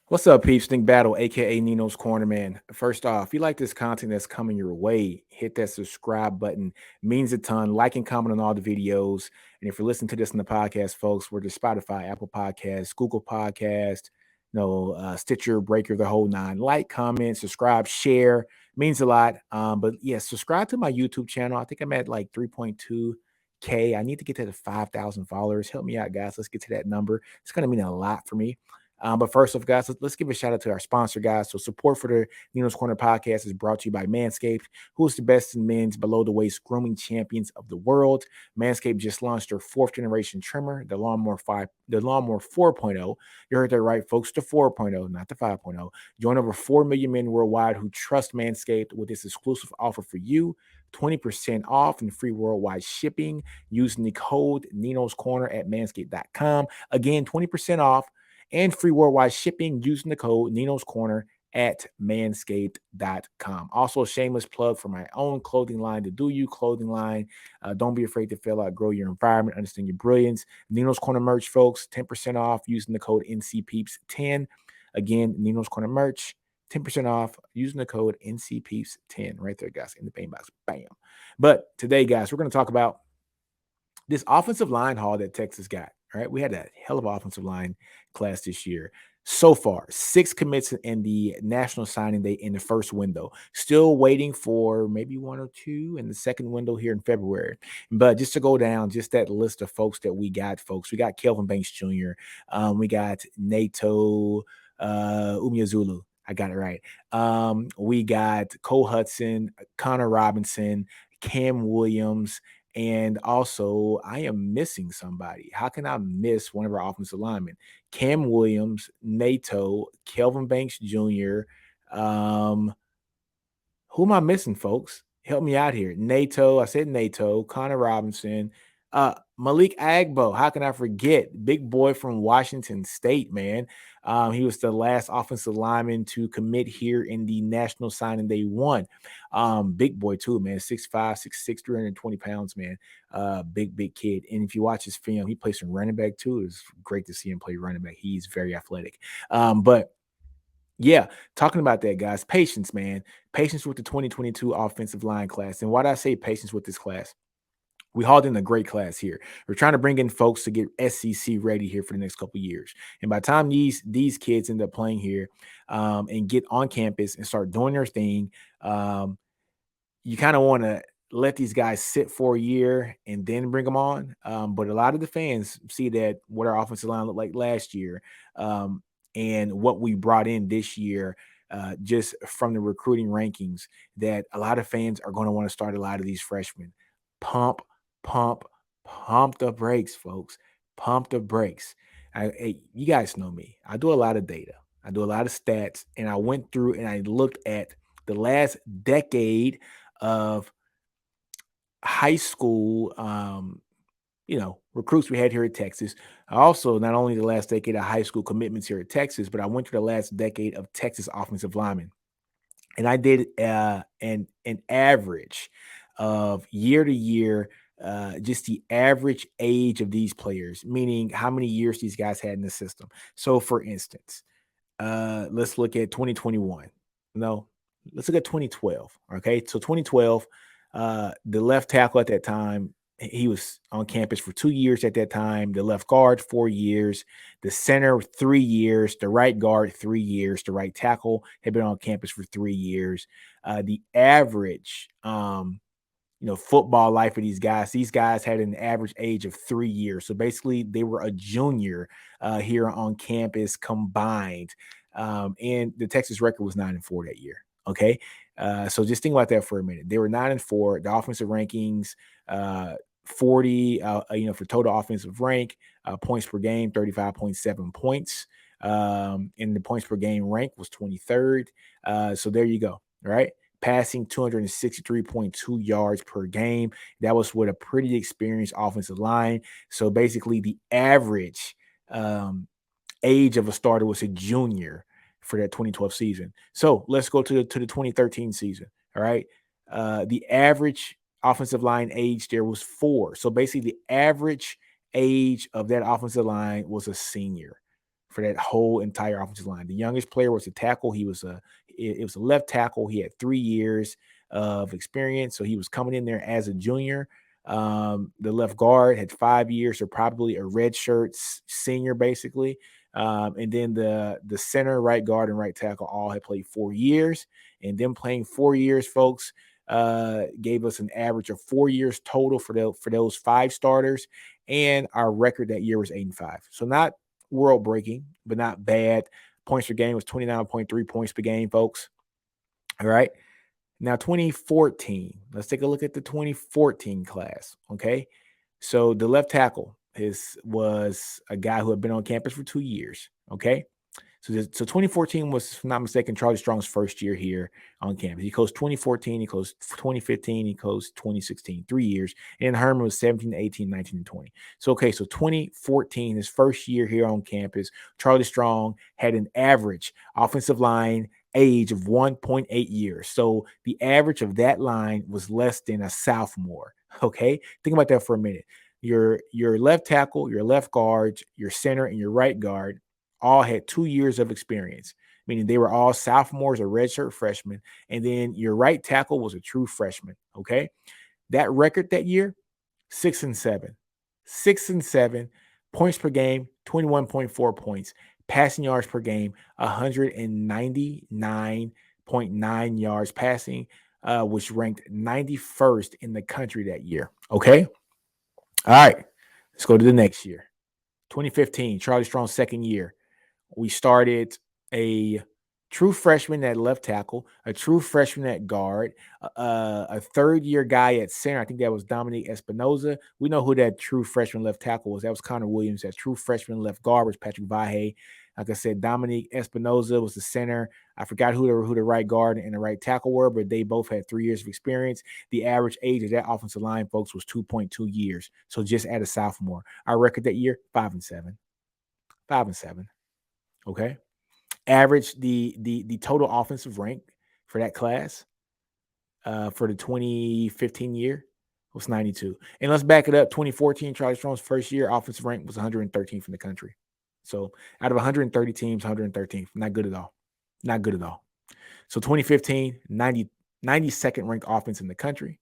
What's up, peeps? Think Battle, aka Nino's Corner, man. First off, if you like this content that's coming your way, hit that subscribe button. Means a ton. Like and comment on all the videos. And if you're listening to this in the podcast, folks, we're to Spotify, Apple Podcasts, Google Podcast, Stitcher, Breaker, the whole nine. Like, comment, subscribe, share. Means a lot. But yeah, subscribe to my YouTube channel. I think I'm at like 3.2K. I need to get to the 5,000 followers. Help me out, guys. Let's get to that number. It's going to mean a lot for me. But first off, guys, let's give a shout out to our sponsor, guys. So support for the Ninos Corner podcast is brought to you by Manscaped, who is the best in men's below the waist grooming champions of the world. Manscaped just launched their fourth generation trimmer, the Lawnmower 4.0. You heard that right, folks, the 4.0, not the 5.0. Join over 4 million men worldwide who trust Manscaped with this exclusive offer for you. 20% off and free worldwide shipping using the code NinosCorner at manscaped.com. Again, 20% off and free worldwide shipping using the code Nino's Corner at manscaped.com. Also, a shameless plug for my own clothing line, the Do You clothing line. Don't be afraid to fill out, grow your environment, understand your brilliance. Nino's Corner merch, folks, 10% off using the code NCPeeps10. Again, Nino's Corner merch, 10% off using the code NCPeeps10 right there, guys, in the paint box. Bam. But today, guys, we're going to talk about this offensive line haul that Texas got. Right, we had a hell of an offensive line class this year. So far, 6 commits in the national signing day in the first window. Still waiting for maybe 1 or 2 in the second window here in February. But just to go down, just that list of folks that we got, folks. We got Kelvin Banks Jr. We got Nato Umeazulu. I got it right. We got Cole Hudson, Connor Robinson, Cam Williams, and also, I am missing somebody. How can I miss one of our offensive linemen? Cam Williams, NATO, Kelvin Banks Jr. Um, who am I missing, folks? Help me out here. NATO, I said NATO, Connor Robinson, Malik Agbo. How can I forget? Big boy from Washington State, man. He was the last offensive lineman to commit here in the national signing day one. Big boy, too, man. 6'5, 6'6, 320 pounds, man. Big kid. And if you watch his film, he plays some running back, too. It's great to see him play running back. He's very athletic. But yeah, talking about that, guys. Patience, man. Patience with the 2022 offensive line class. And why do I say patience with this class? We hauled in a great class here. We're trying to bring in folks to get SEC ready here for the next couple of years. And by the time these kids end up playing here and get on campus and start doing their thing, you kind of want to let these guys sit for a year and then bring them on. But a lot of the fans see that what our offensive line looked like last year and what we brought in this year, just from the recruiting rankings, that a lot of fans are going to want to start a lot of these freshmen. Pump, pump, pump the brakes, folks. Pump the brakes. Hey, you guys know me. I do a lot of data. I do a lot of stats, and I went through and I looked at the last decade of high school, recruits we had here at Texas. Also, not only the last decade of high school commitments here at Texas, but I went through the last decade of Texas offensive linemen. And I did an average of year to year, just the average age of these players, meaning how many years these guys had in the system. So, for instance, let's look at 2021. No, let's look at 2012. Okay, so 2012, the left tackle at that time, he was on campus for 2 years at that time. The left guard, 4 years. The center, 3 years. The right guard, 3 years. The right tackle had been on campus for 3 years. The average, football life of these guys had an average age of 3 years. So basically, they were a junior here on campus combined. And the Texas record was 9-4 that year. Okay. So just think about that for a minute. They were 9-4. The offensive rankings, 40, for total offensive rank, points per game, 35.7 points. And the points per game rank was 23rd. So there you go. All right. Passing 263.2 yards per game. That was with a pretty experienced offensive line. So basically, the average age of a starter was a junior for that 2012 season. So let's go to the 2013 season. All right. The average offensive line age there was 4. So basically, the average age of that offensive line was a senior. for that whole entire offensive line. The youngest player was a tackle. It was a left tackle. He had 3 years of experience, so he was coming in there as a junior. The left guard had 5 years, or probably a redshirt senior, basically. And then the center, right guard, and right tackle all had played 4 years. And them playing 4 years, folks, gave us an average of 4 years total for those 5 starters. And our record that year was 8-5. So not world breaking, but not bad. Points per game was 29.3 points per game, folks. All right. Now, 2014. Let's take a look at the 2014 class. Okay. So the left tackle was a guy who had been on campus for 2 years. Okay. So 2014 was, if I'm not mistaken, Charlie Strong's first year here on campus. He coached 2014, he coached 2015, he coached 2016, 3 years. And Herman was 17, 18, 19, and 20. So, okay, so 2014, his first year here on campus, Charlie Strong had an average offensive line age of 1.8 years. So the average of that line was less than a sophomore. Okay, think about that for a minute. Your left tackle, your left guard, your center, and your right guard all had 2 years of experience, meaning they were all sophomores or redshirt freshmen. And then your right tackle was a true freshman. Okay. That record that year, 6-7. 6-7. Points per game, 21.4 points. Passing yards per game, 199.9 yards passing, which ranked 91st in the country that year. Okay. All right. Let's go to the next year. 2015, Charlie Strong's second year. We started a true freshman at left tackle, a true freshman at guard, a third-year guy at center. I think that was Dominique Espinoza. We know who that true freshman left tackle was. That was Connor Williams. That true freshman left guard was Patrick Vahe. Like I said, Dominique Espinoza was the center. I forgot who the right guard and the right tackle were, but they both had 3 years of experience. The average age of that offensive line, folks, was 2.2 years. So just at a sophomore. Our record that year, 5-7. 5-7. Okay. Average the total offensive rank for that class for the 2015 year was 92. And let's back it up. 2014, Charlie Strong's first year offensive rank was 113th in the country. So out of 130 teams, 113th. Not good at all. Not good at all. So 2015, 92nd ranked offense in the country.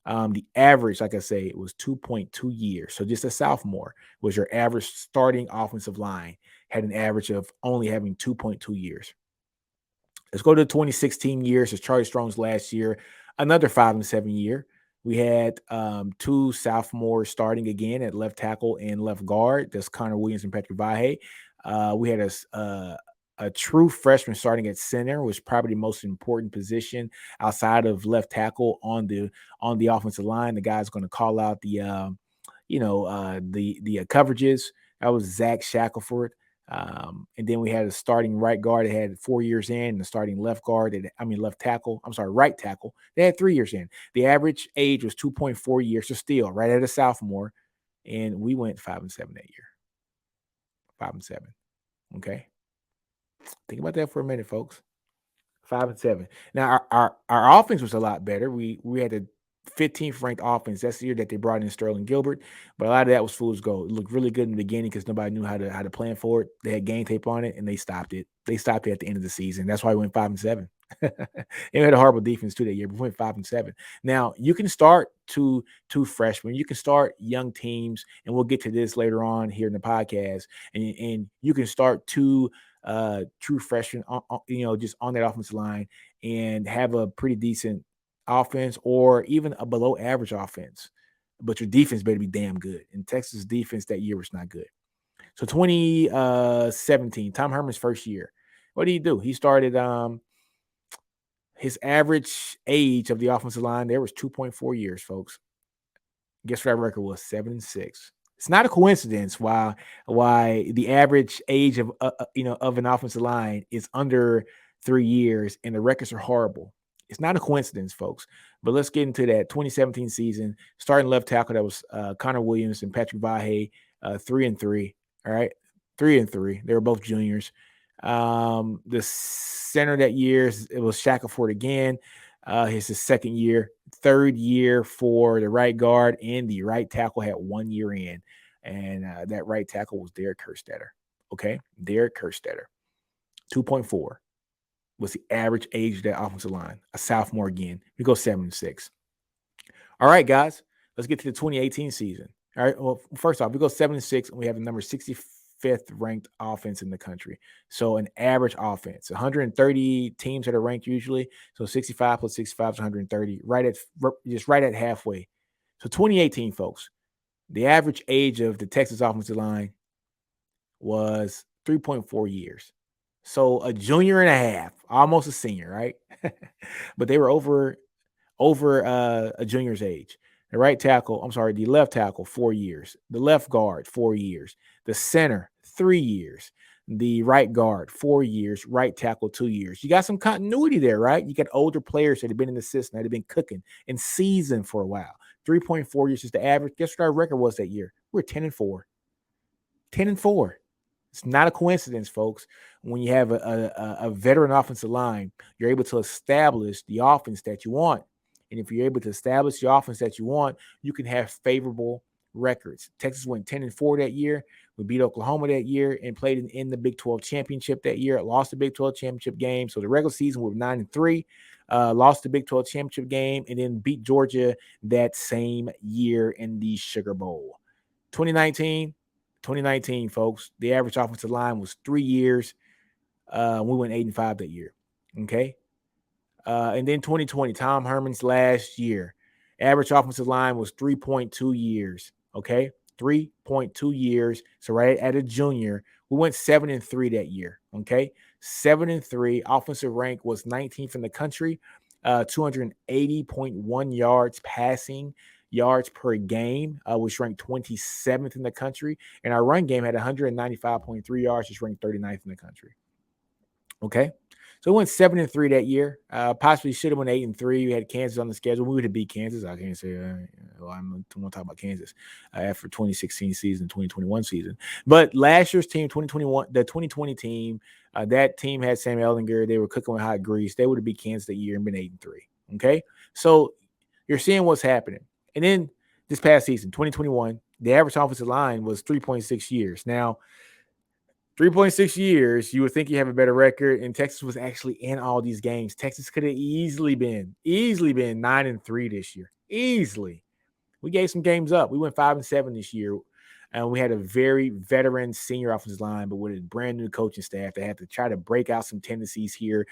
The average, like I say, was 2.2 years. So just a sophomore was your average starting offensive line, had an average of only having 2.2 years. Let's go to the 2016 years. It's Charlie Strong's last year, another 5-7 year. We had 2 sophomores starting again at left tackle and left guard. That's Connor Williams and Patrick Vahe. We had a true freshman starting at center, was probably the most important position outside of left tackle on the offensive line. The guy's going to call out the coverages. That was Zach Shackelford. And then we had a starting right guard that had 4 years in, and the starting left tackle. Right tackle. They had 3 years in. The average age was 2.4 years, so still right at a sophomore. And we went 5-7 that year. 5-7. Okay. Think about that for a minute, folks. 5-7. Now our offense was a lot better. We had a 15th ranked offense. That's the year that they brought in Sterling Gilbert, but a lot of that was fool's gold. It looked really good in the beginning because nobody knew how to plan for it. They had game tape on it, and they stopped it. They stopped it at the end of the season. That's why we went 5-7. They had a horrible defense too that year, but we went 5-7. Now you can start two freshmen. You can start young teams, and we'll get to this later on here in the podcast. And you can start two true freshmen, just on that offensive line and have a pretty decent offense or even a below average offense. But your defense better be damn good. And Texas defense that year was not good. So 2017, Tom Herman's first year. What did he do? He started his average age of the offensive line there was 2.4 years, folks. Guess what that record was? 7-6. It's not a coincidence why the average age of of an offensive line is under 3 years and the records are horrible. It's not a coincidence, folks. But let's get into that 2017 season. Starting left tackle, that was Connor Williams and Patrick Vahe, 3-3. All right, 3-3. They were both juniors. The center that year, it was Shackelford again. His second year. Third year for the right guard, and the right tackle had 1 year in. And that right tackle was Derek Kerstetter. Okay, Derek Kerstetter, 2.4 was the average age of that offensive line. A sophomore again. We go 7-6. All right, guys, let's get to the 2018 season. All right. Well, first off, we go 7-6, and we have the number 65th ranked offense in the country. So an average offense, 130 teams that are ranked usually. So 65 plus 65 is 130, right at halfway. So 2018, folks, the average age of the Texas offensive line was 3.4 years. So a junior and a half, almost a senior, right? But they were over a junior's age. The left tackle, 4 years. The left guard, 4 years. The center, 3 years. The right guard, 4 years. Right tackle, 2 years. You got some continuity there, right? You got older players that have been in the system, that have been cooking and seasoned for a while. 3.4 years is the average. Guess what our record was that year? We're 10-4. 10-4. It's not a coincidence, folks. When you have a veteran offensive line, you're able to establish the offense that you want. And if you're able to establish the offense that you want, you can have favorable records. Texas went 10-4 that year. We beat Oklahoma that year and played in the Big 12 championship that year. Lost the Big 12 championship game. So the regular season we were 9-3. Lost the Big 12 championship game and then beat Georgia that same year in the Sugar Bowl. 2019, folks, the average offensive line was 3 years. We went 8-5 that year. Okay. And then 2020, Tom Herman's last year. Average offensive line was 3.2 years. Okay. 3.2 years. So right at a junior, we went 7-3 that year. Okay. 7-3. Offensive rank was 19th in the country. 280.1 yards passing yards per game, which ranked 27th in the country. And our run game had 195.3 yards, which ranked 39th in the country. Okay. So we went 7-3 that year. Possibly should have went 8-3. We had Kansas on the schedule. We would have beat Kansas. I can't say, I'm going to talk about Kansas after 2016 season, 2021 season. But last year's team, 2021, the 2020 team, that team had Sam Ellinger. They were cooking with hot grease. They would have beat Kansas that year and been 8-3. Okay. So you're seeing what's happening. And then this past season, 2021, the average offensive line was 3.6 years. Now, 3.6 years, you would think you have a better record, and Texas was actually in all these games. Texas could have easily been 9-3 this year. Easily. We gave some games up. We went 5-7 this year, and we had a very veteran senior offensive line, but with a brand new coaching staff, they had to try to break out some tendencies here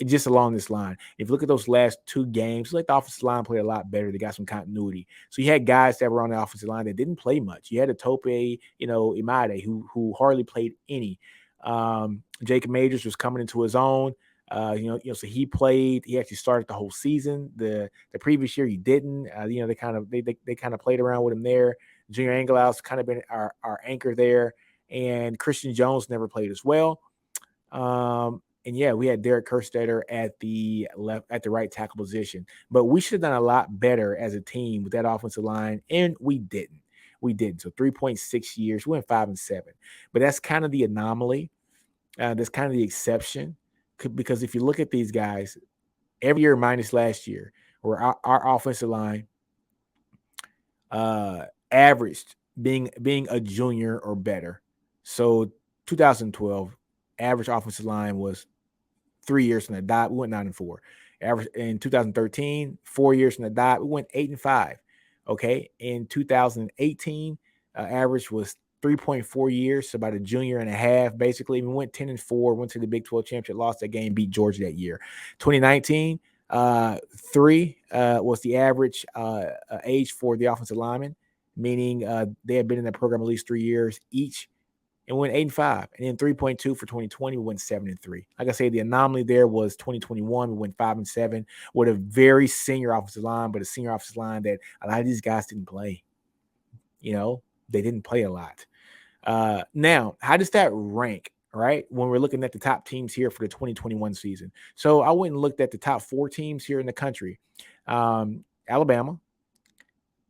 just along this line. If you look at those last two games, like the offensive line played a lot better. They got some continuity. So you had guys that were on the offensive line that didn't play much. You had a Tope, Imade, who hardly played any. Jacob Majors was coming into his own. So he played. He actually started the whole season. The previous year he didn't. They kind of played around with him there. Junior Anglaus kind of been our anchor there, and Christian Jones never played as well. And yeah, we had Derek Kerstetter at the right tackle position, but we should have done a lot better as a team with that offensive line, and we didn't. So 3.6 years, we went 5-7, but that's kind of the anomaly. That's kind of the exception, because if you look at these guys, every year minus last year, where our offensive line averaged being a junior or better. So 2012 average offensive line was 3 years from the dot. We went 9-4. Average in 2013, 4 years from the dot. We went 8-5. Okay. In 2018, average was 3.4 years, so about a junior and a half, basically. We went 10-4, went to the Big 12 championship, lost that game, beat Georgia that year. 2019, 3 was the average age for the offensive lineman, meaning they had been in that program at least 3 years each, and went 8-5. And then 3.2 for 2020, we went 7-3. Like I say, the anomaly there was 2021. We went 5-7 with a very senior offensive line, but a senior offensive line that a lot of these guys didn't play. They didn't play a lot. Now, how does that rank, right, when we're looking at the top teams here for the 2021 season? So I went and looked at the top 4 teams here in the country. Alabama,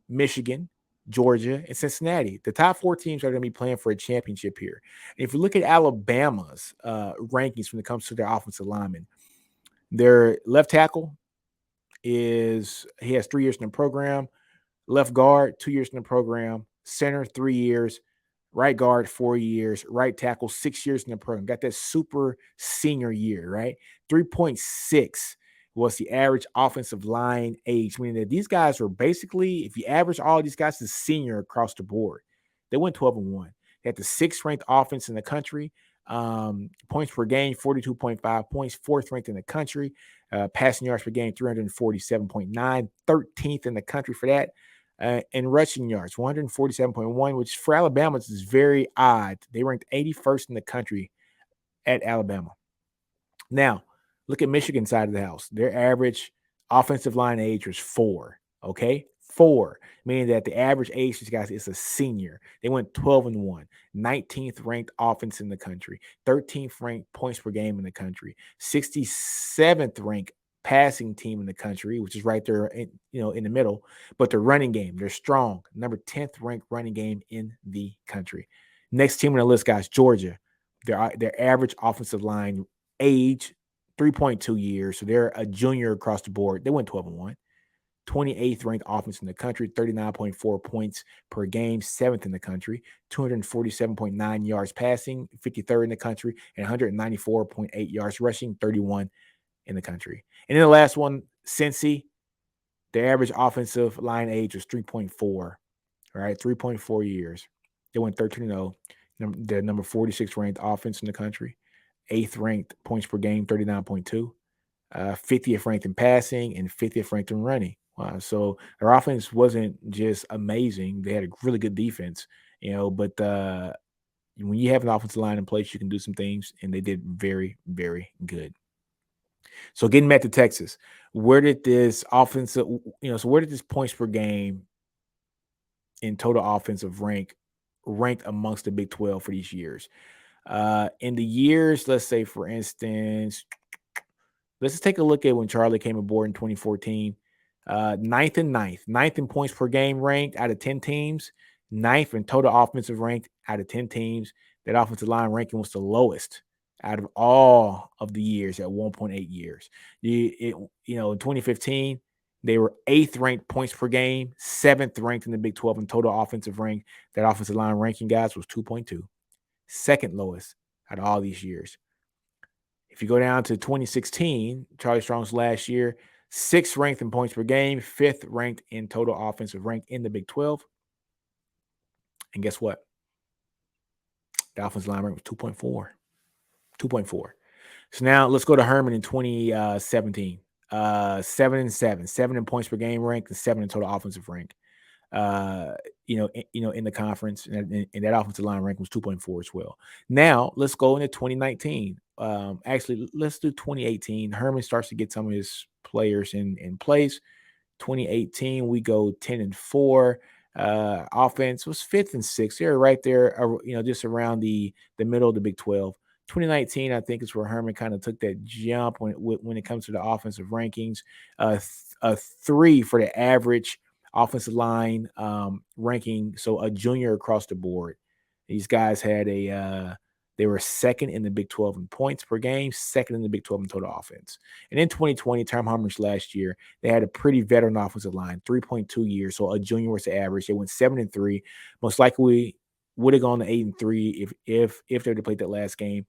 Michigan, Georgia, and Cincinnati. The top 4 teams are going to be playing for a championship here. And if you look at Alabama's rankings when it comes to their offensive linemen, their left tackle he has 3 years in the program. Left guard, 2 years in the program. Center, 3 years. Right guard, 4 years. Right tackle, 6 years in the program. Got that super senior year, right? 3.6 was the average offensive line age, meaning that these guys were basically, if you average all these guys, is senior across the board. They went 12-1. They had the sixth ranked offense in the country. Points per game, 42.5 points, fourth ranked in the country. Passing yards per game, 347.9, 13th in the country for that. And rushing yards, 147.1, which for Alabama is very odd. They ranked 81st in the country at Alabama. Now, look at Michigan side of the house. Their average offensive line age was 4. Okay, 4, meaning that the average age of these guys is a senior. They went 12-1, 19th ranked offense in the country, 13th ranked points per game in the country, 67th ranked passing team in the country, which is right there in the middle. But the running game, they're strong. Number 10th ranked running game in the country. Next team on the list, guys, Georgia. Their average offensive line age, 3.2 years. So they're a junior across the board. They went 12-1. 28th ranked offense in the country, 39.4 points per game, 7th in the country, 247.9 yards passing, 53rd in the country, and 194.8 yards rushing, 31 in the country. And then the last one, Cincy, their average offensive line age was 3.4. All right, 3.4 years. They went 13-0. The number 46 ranked offense in the country, 8th ranked points per game, 39.2, 50th ranked in passing, and 50th ranked in running. Wow. So their offense wasn't just amazing. They had a really good defense, but when you have an offensive line in place, you can do some things, and they did very, very good. So getting back to Texas, where did this offensive, so where did this points per game in total offensive ranked amongst the Big 12 for these years? In the years, let's say, for instance, let's just take a look at when Charlie came aboard in 2014. Ninth in points per game ranked out of 10 teams, ninth in total offensive rank out of 10 teams. That offensive line ranking was the lowest out of all of the years at 1.8 years. In 2015, they were 8th ranked points per game, 7th ranked in the Big 12 in total offensive rank. That offensive line ranking, guys, was 2.2, second lowest out of all these years. If you go down to 2016, Charlie Strong's last year, 6th ranked in points per game, 5th ranked in total offensive rank in the Big 12. And guess what? The offensive line rank was 2.4. 2.4. So now let's go to Herman in 2017. 7-7, 7 in points per game rank, and 7 in total offensive rank. In the conference, and that offensive line rank was 2.4 as well. Now let's go into 2019. Actually, let's do 2018. Herman starts to get some of his players in place. 2018, we go 10-4. Offense was 5th and 6th. They're right there, just around the middle of the Big 12. 2019, I think, is where Herman kind of took that jump when it comes to the offensive rankings. A 3 for the average offensive line ranking, so a junior across the board. These guys had they were 2nd in the Big 12 in points per game, 2nd in the Big 12 in total offense. And in 2020, Tom Herman's last year, they had a pretty veteran offensive line, 3.2 years, so a junior was the average. They went 7-3. Most likely would have gone to 8-3 if they would have played that last game.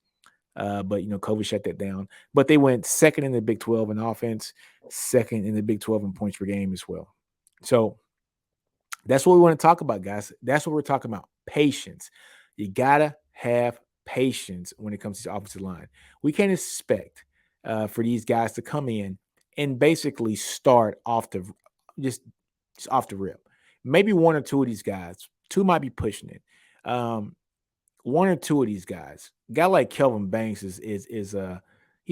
But COVID shut that down. But they went 2nd in the Big 12 in offense, 2nd in the Big 12 in points per game as well. So that's what we want to talk about, guys. That's what we're talking about. Patience. You gotta have patience when it comes to the offensive line. We can't expect for these guys to come in and basically start off just off the rip. Maybe one or two of these guys, two might be pushing it. One or two of these guys, a guy like Kelvin Banks is he's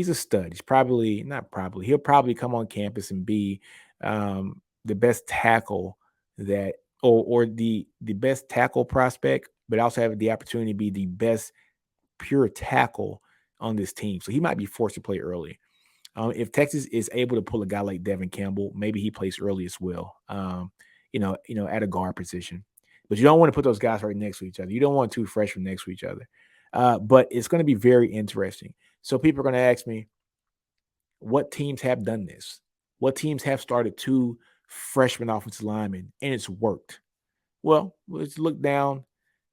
a stud. He'll probably come on campus and be the best tackle that or the best tackle prospect, but also have the opportunity to be the best pure tackle on this team. So he might be forced to play early. If Texas is able to pull a guy like Devin Campbell, maybe he plays early as well. At a guard position. But you don't want to put those guys right next to each other. You don't want two freshmen next to each other. But it's going to be very interesting. So people are going to ask me, what teams have done this? What teams have started two freshman offensive linemen, and it's worked? Well, let's look down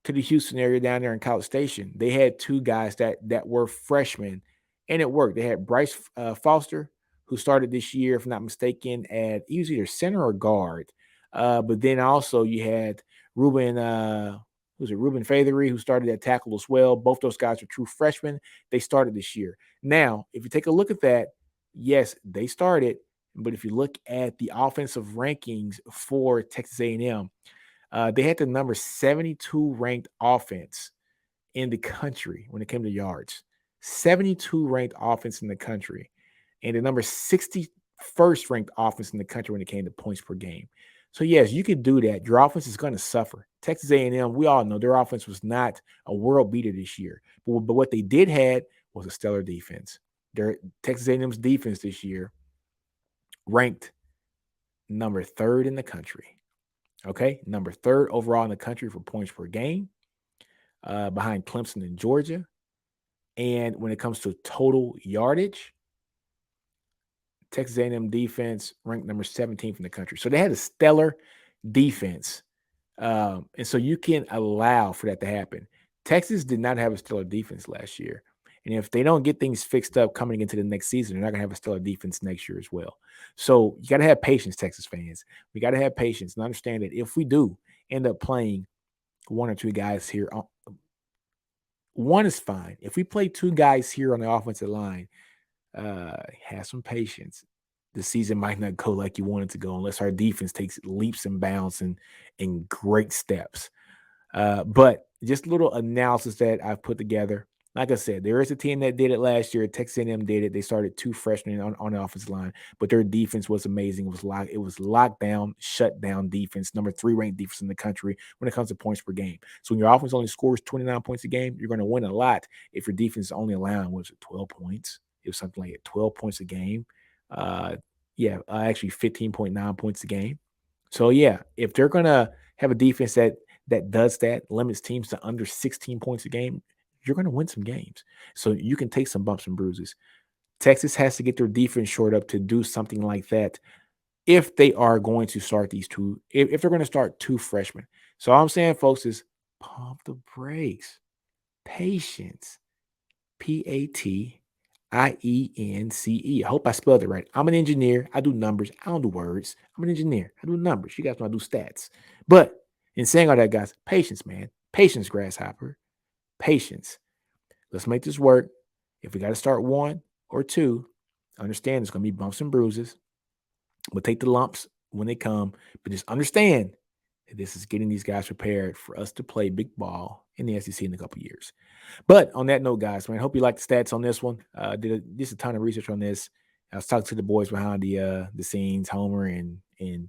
to the Houston area down there in College Station. They had two guys that were freshmen, and it worked. They had Bryce Foster, who started this year, if I'm not mistaken, at he was either center or guard. But then also you had Ruben, who's it? Ruben Fathery, who started at tackle as well. Both those guys are true freshmen. They started this year. Now, if you take a look at that, yes, they started. But if you look at the offensive rankings for Texas A&M, they had the number 72 ranked offense in the country when it came to yards. 72 ranked offense in the country, and the number 61st ranked offense in the country when it came to points per game. So yes, you can do that. Your offense is going to suffer. Texas A&M, we all know their offense was not a world beater this year, but what they did had was a stellar defense. Their Texas A&M's defense this year ranked number third in the country. Okay, number third overall in the country for points per game, behind Clemson and Georgia. And when it comes to total yardage, Texas A&M defense ranked number 17th in the country. So they had a stellar defense. And so you can allow for that to happen. Texas did not have a stellar defense last year. And if they don't get things fixed up coming into the next season, they're not going to have a stellar defense next year as well. So you got to have patience, Texas fans. We got to have patience and understand that if we do end up playing one or two guys here, one is fine. If we play two guys here on the offensive line, have some patience. The season might not go like you want it to go unless our defense takes leaps and bounds and great steps. But just a little analysis that I've put together. Like I said, there is a team that did it last year. Texas A&M did it. They started two freshmen on the offensive line, but their defense was amazing. It was locked down, shut down defense, number 3 ranked defense in the country when it comes to points per game. So when your offense only scores 29 points a game, you're going to win a lot if your defense is only allowing 12 points. It was something like 12 points a game. Actually 15.9 points a game. So yeah, if they're gonna have a defense that does that, limits teams to under 16 points a game, you're going to win some games. So you can take some bumps and bruises. Texas has to get their defense shored up to do something like that if they are going to start these two, if they're going to start two freshmen. So all I'm saying, folks, is pump the brakes. Patience. Patience. I hope I spelled it right. I'm an engineer. I do numbers. I don't do words. I'm an engineer. I do numbers. You guys know I do stats. But in saying all that, guys, patience, man. Patience, grasshopper. Patience. Let's make this work. If we got to start one or two, understand there's going to be bumps and bruises. We'll take the lumps when they come, but just understand that this is getting these guys prepared for us to play big ball in the SEC in a couple of years. But on that note, guys, man, I hope you like the stats on this one. Did just a ton of research on this. I was talking to the boys behind the scenes, Homer and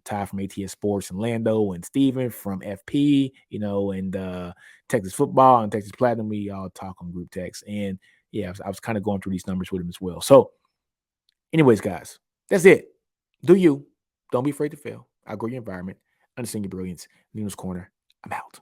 Ty from ATS Sports, and Lando and Steven from FP, and Texas Football and Texas Platinum. We all talk on group text. And yeah, I was kind of going through these numbers with them as well. So anyways, guys, that's it. Do you. Don't be afraid to fail. Outgrow your environment. Understand your brilliance. Ninos Corner. I'm out.